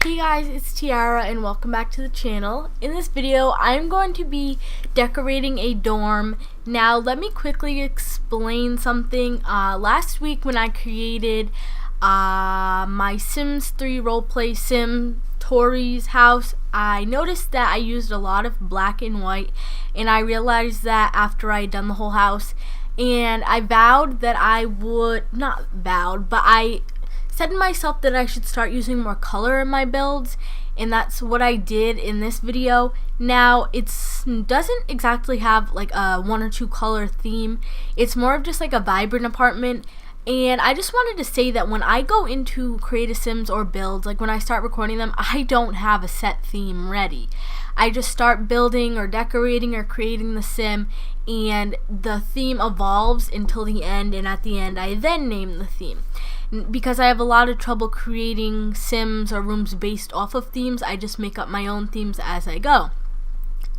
Hey guys, it's Tiara and welcome back to the channel. In this video, I'm going to be decorating a dorm. Now, let me quickly explain something. Last week when I created my Sims 3 roleplay sim, Tori's house, I noticed that I used a lot of black and white, and I realized that after I had done the whole house, and I vowed that I said to myself that I should start using more color in my builds, and that's what I did in this video. Now, it doesn't exactly have like a one or two color theme. It's more of just like a vibrant apartment. And I just wanted to say that when I go into creative sims or builds, like when I start recording them, I don't have a set theme ready. I just start building or decorating or creating the sim, and the theme evolves until the end, and at the end I then name the theme. Because I have a lot of trouble creating sims or rooms based off of themes, I just make up my own themes as I go.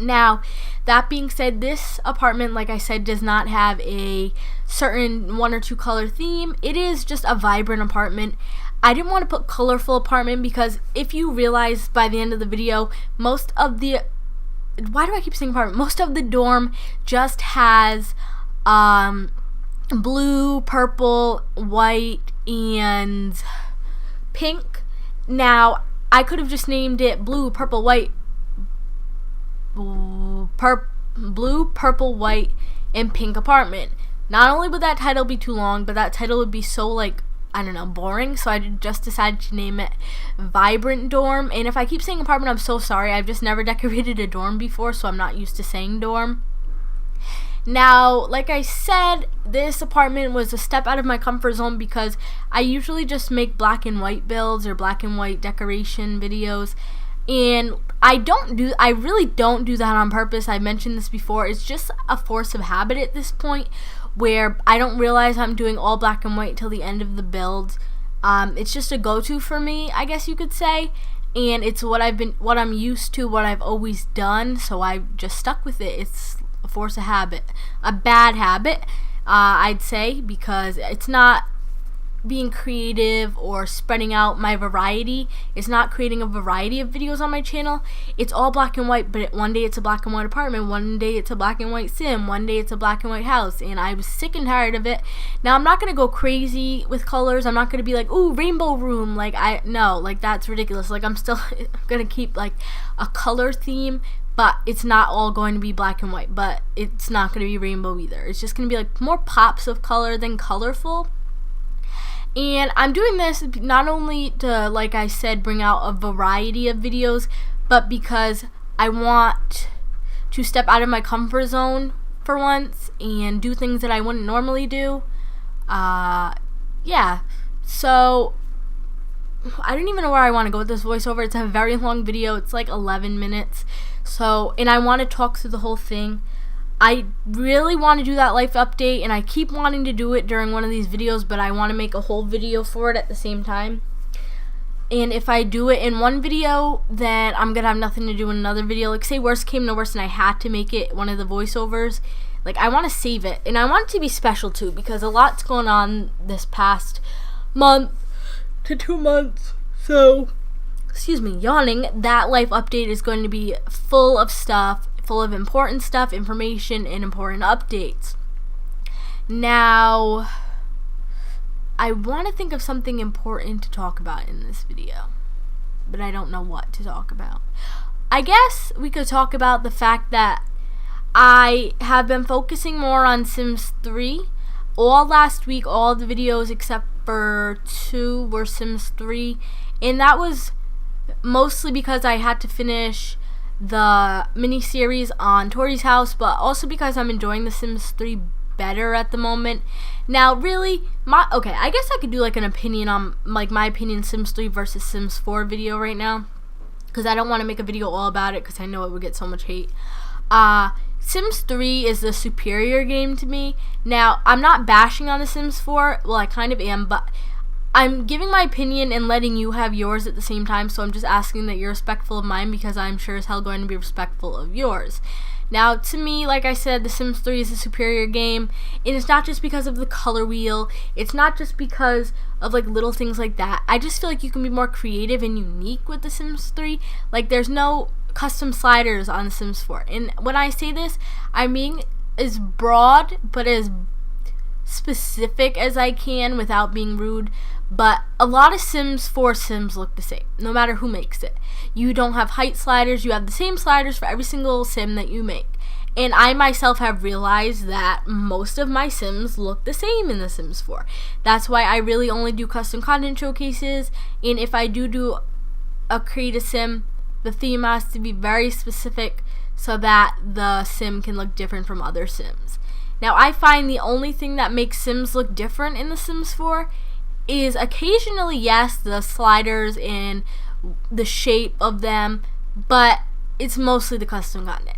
Now, that being said, this apartment, like I said, does not have a certain one or two color theme. It is just a vibrant apartment. I didn't want to put colorful apartment because if you realize by the end of the video, most of the dorm just has blue, purple, white, and pink. Now, I could have just named it blue, purple, white, blue, purple, white, and pink apartment. Not only would that title be too long, but that title would be so, like, I don't know, boring. So I just decided to name it Vibrant Dorm. And if I keep saying apartment, I'm so sorry. I've just never decorated a dorm before, so I'm not used to saying dorm. Now, like I said, this apartment was a step out of my comfort zone because I usually just make black and white builds or black and white decoration videos. And I really don't do that on purpose. I mentioned this before. It's just a force of habit at this point where I don't realize I'm doing all black and white till the end of the build. It's just a go-to for me, I guess you could say. And it's what I'm used to, what I've always done. So I've just stuck with it. It's a force of habit, a bad habit, I'd say, because it's not being creative or spreading out my variety. It's not creating a variety of videos on my channel. It's all black and white, but one day it's a black and white apartment, one day it's a black and white sim, one day it's a black and white house, and I was sick and tired of it. Now, I'm not going to go crazy with colors. I'm not going to be like, ooh, rainbow room. No, that's ridiculous. I'm still going to keep like a color theme, but it's not all going to be black and white, but it's not going to be rainbow either. It's just going to be like more pops of color than colorful. And I'm doing this not only to, like I said, bring out a variety of videos, but because I want to step out of my comfort zone for once and do things that I wouldn't normally do. Yeah, so I don't even know where I want to go with this voiceover. It's a very long video. It's like 11 minutes. So, and I want to talk through the whole thing. I really want to do that life update, and I keep wanting to do it during one of these videos, but I want to make a whole video for it at the same time. And if I do it in one video, then I'm going to have nothing to do in another video. Like, say worst came to worst and I had to make it one of the voiceovers. Like, I want to save it, and I want it to be special too, because a lot's going on this past month to 2 months. So, excuse me, yawning. That life update is going to be full of stuff. Full of important stuff, information, and important updates. Now, I want to think of something important to talk about in this video, but I don't know what to talk about. I guess we could talk about the fact that I have been focusing more on Sims 3. All last week, all the videos except for 2 were Sims 3, and that was mostly because I had to finish the mini-series on Tori's house, but also because I'm enjoying The Sims 3 better at the moment. Now, really, I guess I could do like an opinion on, like, my opinion Sims 3 versus Sims 4 video right now, because I don't want to make a video all about it because I know it would get so much hate. Sims 3 is the superior game to me. Now, I'm not bashing on The Sims 4, well, I kind of am, but I'm giving my opinion and letting you have yours at the same time, so I'm just asking that you're respectful of mine because I'm sure as hell going to be respectful of yours. Now, to me, like I said, The Sims 3 is a superior game, and it's not just because of the color wheel. It's not just because of like little things like that. I just feel like you can be more creative and unique with The Sims 3. Like, there's no custom sliders on The Sims 4. And when I say this, I mean as broad but as specific as I can without being rude. But a lot of Sims 4 Sims look the same, no matter who makes it. You don't have height sliders. You have the same sliders for every single Sim that you make. And I myself have realized that most of my Sims look the same in The Sims 4. That's why I really only do custom content showcases. And if I do create a Sim, the theme has to be very specific so that the Sim can look different from other Sims. Now, I find the only thing that makes Sims look different in The Sims 4 is occasionally, yes, the sliders and the shape of them, but it's mostly the custom content.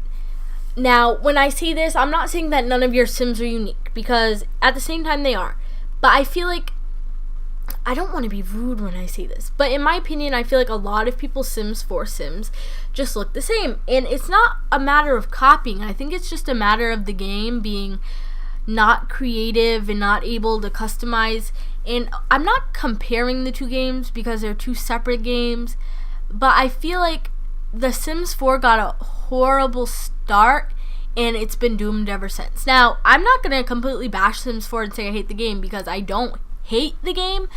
Now, when I say this, I'm not saying that none of your Sims are unique, because at the same time they are. But I feel like, I don't want to be rude when I say this, but in my opinion, I feel like a lot of people's Sims 4 Sims just look the same. And it's not a matter of copying. I think it's just a matter of the game being not creative and not able to customize. And I'm not comparing the two games because they're two separate games, but I feel like The Sims 4 got a horrible start and it's been doomed ever since. Now, I'm not going to completely bash Sims 4 and say I hate the game, because I don't hate the game.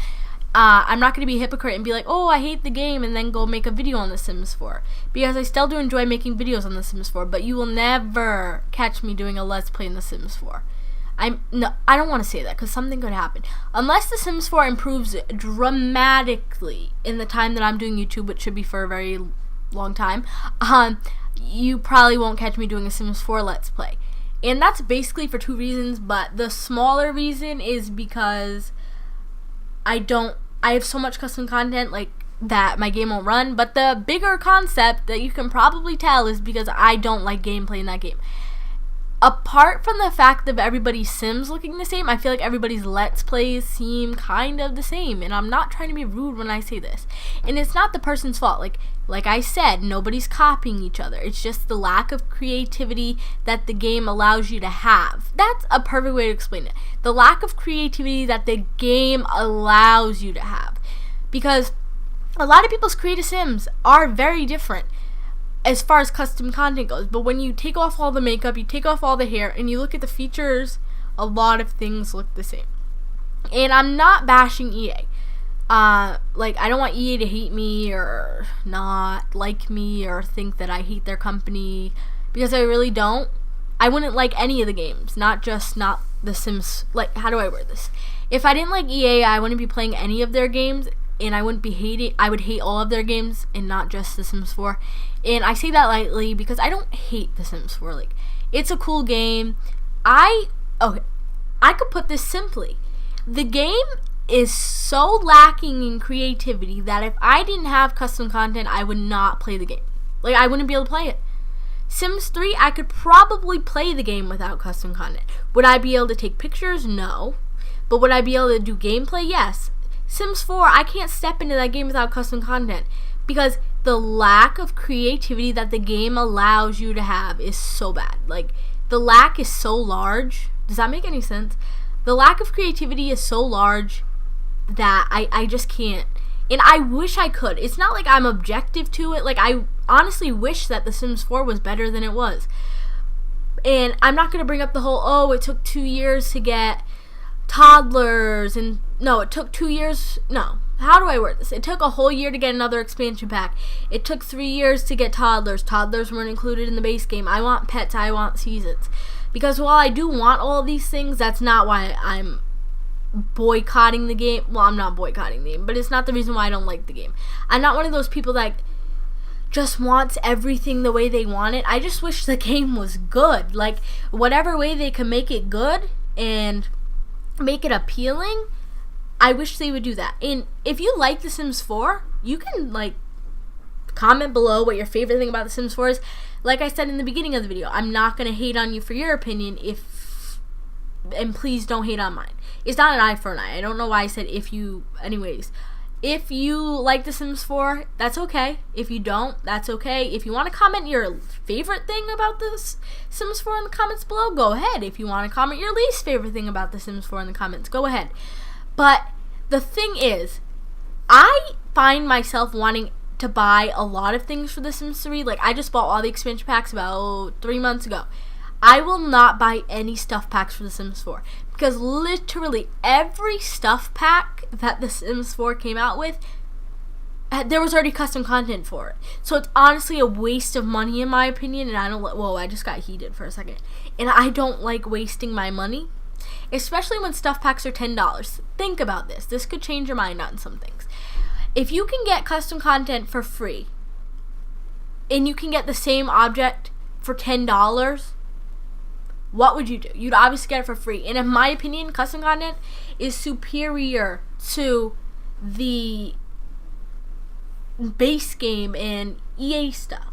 I'm not going to be a hypocrite and be like, oh, I hate the game, and then go make a video on The Sims 4, because I still do enjoy making videos on The Sims 4, but you will never catch me doing a Let's Play in The Sims 4. I don't want to say that, because something could happen. Unless The Sims 4 improves dramatically in the time that I'm doing YouTube, which should be for a very long time, you probably won't catch me doing a Sims 4 Let's Play. And that's basically for two reasons, but the smaller reason is because I have so much custom content like that my game won't run. But the bigger concept that you can probably tell is because I don't like gameplay in that game. Apart from the fact of everybody's Sims looking the same, I feel like everybody's Let's Plays seem kind of the same. And I'm not trying to be rude when I say this. And it's not the person's fault. Like I said, nobody's copying each other. It's just the lack of creativity that the game allows you to have. That's a perfect way to explain it. The lack of creativity that the game allows you to have. Because a lot of people's creative Sims are very different as far as custom content goes, but when you take off all the makeup, you take off all the hair, and you look at the features, a lot of things look the same. And I'm not bashing EA. I don't want EA to hate me or not like me or think that I hate their company, because I really don't. I wouldn't like any of the games, not The Sims. Like, how do I word this? If I didn't like EA, I wouldn't be playing any of their games, and I would hate all of their games and not just The Sims 4. And I say that lightly because I don't hate The Sims 4. Like, it's a cool game. I could put this simply. The game is so lacking in creativity that if I didn't have custom content, I would not play the game. Like, I wouldn't be able to play it. Sims 3, I could probably play the game without custom content. Would I be able to take pictures? No. But would I be able to do gameplay? Yes. Sims 4, I can't step into that game without custom content, because the lack of creativity that the game allows you to have is so bad. Like, the lack is so large. Does that make any sense? The lack of creativity is so large that I just can't. And I wish I could. It's not like I'm objective to it. Like, I honestly wish that The Sims 4 was better than it was. And I'm not going to bring up the whole, it took 2 years to get toddlers, and no, it took 2 years. No, how do I word this? It took a whole year to get another expansion pack. It took 3 years to get toddlers. Toddlers weren't included in the base game. I want pets. I want seasons. Because while I do want all of these things, that's not why I'm boycotting the game. Well, I'm not boycotting the game, but it's not the reason why I don't like the game. I'm not one of those people that just wants everything the way they want it. I just wish the game was good. Like, whatever way they can make it good and make it appealing, I wish they would do that. And if you like The Sims 4, you can comment below what your favorite thing about The Sims 4 is. Like I said in the beginning of the video, I'm not going to hate on you for your opinion, and please don't hate on mine. It's not an eye for an eye. I don't know why I said if you, anyways. If you like The Sims 4, that's okay. If you don't, that's okay. If you want to comment your favorite thing about The Sims 4 in the comments below, go ahead. If you want to comment your least favorite thing about The Sims 4 in the comments, go ahead. But the thing is, I find myself wanting to buy a lot of things for The Sims 3. Like, I just bought all the expansion packs about 3 months ago. I will not buy any stuff packs for The Sims 4 because literally every stuff pack that The Sims 4 came out with, there was already custom content for it. So it's honestly a waste of money in my opinion, and I don't whoa, I just got heated for a second. And I don't like wasting my money, especially when stuff packs are $10. Think about this. This could change your mind on some things. If you can get custom content for free and you can get the same object for $10, what would you do? You'd obviously get it for free. And in my opinion, custom content is superior to the base game and EA stuff.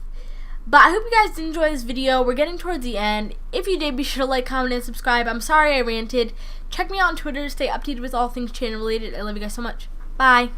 But I hope you guys did enjoy this video. We're getting towards the end. If you did, be sure to like, comment, and subscribe. I'm sorry I ranted. Check me out on Twitter to stay updated with all things channel related. I love you guys so much. Bye.